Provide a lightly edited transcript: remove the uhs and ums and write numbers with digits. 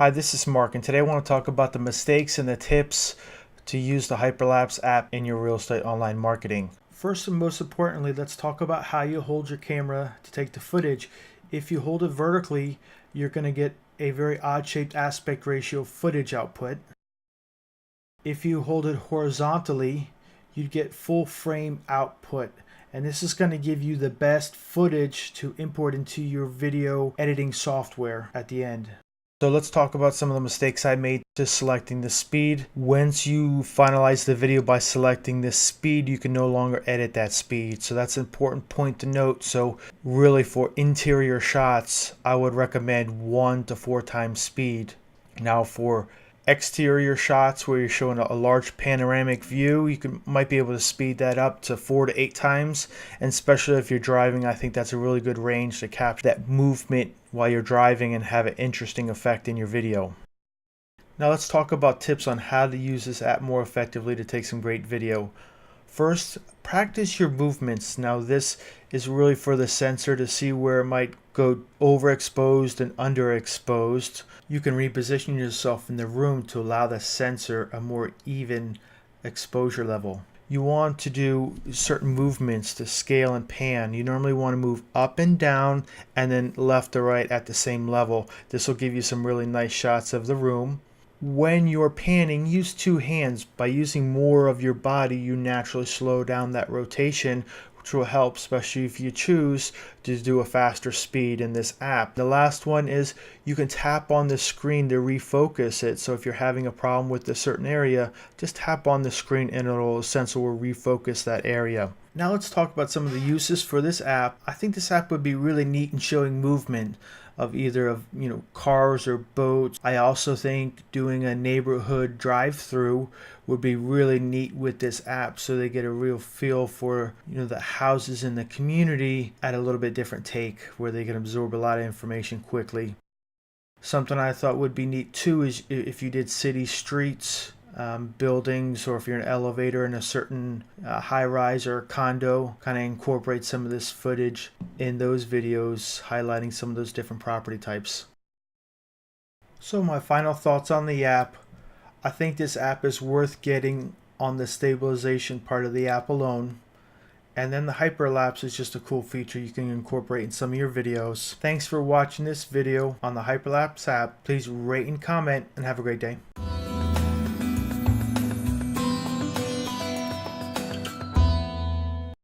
Hi, this is Mark, and today I want to talk about the mistakes and the tips to use the Hyperlapse app in your real estate online marketing. First and most importantly, let's talk about how you hold your camera to take the footage. If you hold it vertically, you're going to get a very odd-shaped aspect ratio footage output. If you hold it horizontally, you'd get full frame output. And this is going to give you the best footage to import into your video editing software at the end. So let's talk about some of the mistakes I made to selecting the speed. Once you finalize the video by selecting the speed, you can no longer edit that speed. So that's an important point to note. So really for interior shots, I would recommend 1 to 4 times speed. Now for exterior shots where you're showing a large panoramic view, you might be able to speed that up to 4 to 8 times, and especially if you're driving, I think that's a really good range to capture that movement while you're driving and have an interesting effect in your video. Now let's talk about tips on how to use this app more effectively to take some great video. First, practice your movements. Now this is really for the sensor to see where it might go overexposed and underexposed. You can reposition yourself in the room to allow the sensor a more even exposure level. You want to do certain movements to scale and pan. You normally want to move up and down and then left to right at the same level. This will give you some really nice shots of the room. When you're panning, use 2 hands. By using more of your body, you naturally slow down that rotation, which will help, especially if you choose to do a faster speed in this app. The last one is you can tap on the screen to refocus it. So if you're having a problem with a certain area, just tap on the screen and the sensor will refocus that area. Now let's talk about some of the uses for this app. I think this app would be really neat in showing movement of either cars or boats. I also think doing a neighborhood drive-through would be really neat with this app, so they get a real feel for the houses in the community at a little bit different take, where they can absorb a lot of information quickly. Something I thought would be neat too is if you did city streets, buildings, or if you're an elevator in a certain high-rise or condo, kind of incorporate some of this footage in those videos, highlighting some of those different property types. So my final thoughts on the app. I think this app is worth getting on the stabilization part of the app alone. And then the hyperlapse is just a cool feature you can incorporate in some of your videos. Thanks for watching this video on the Hyperlapse app. Please rate and comment and have a great day.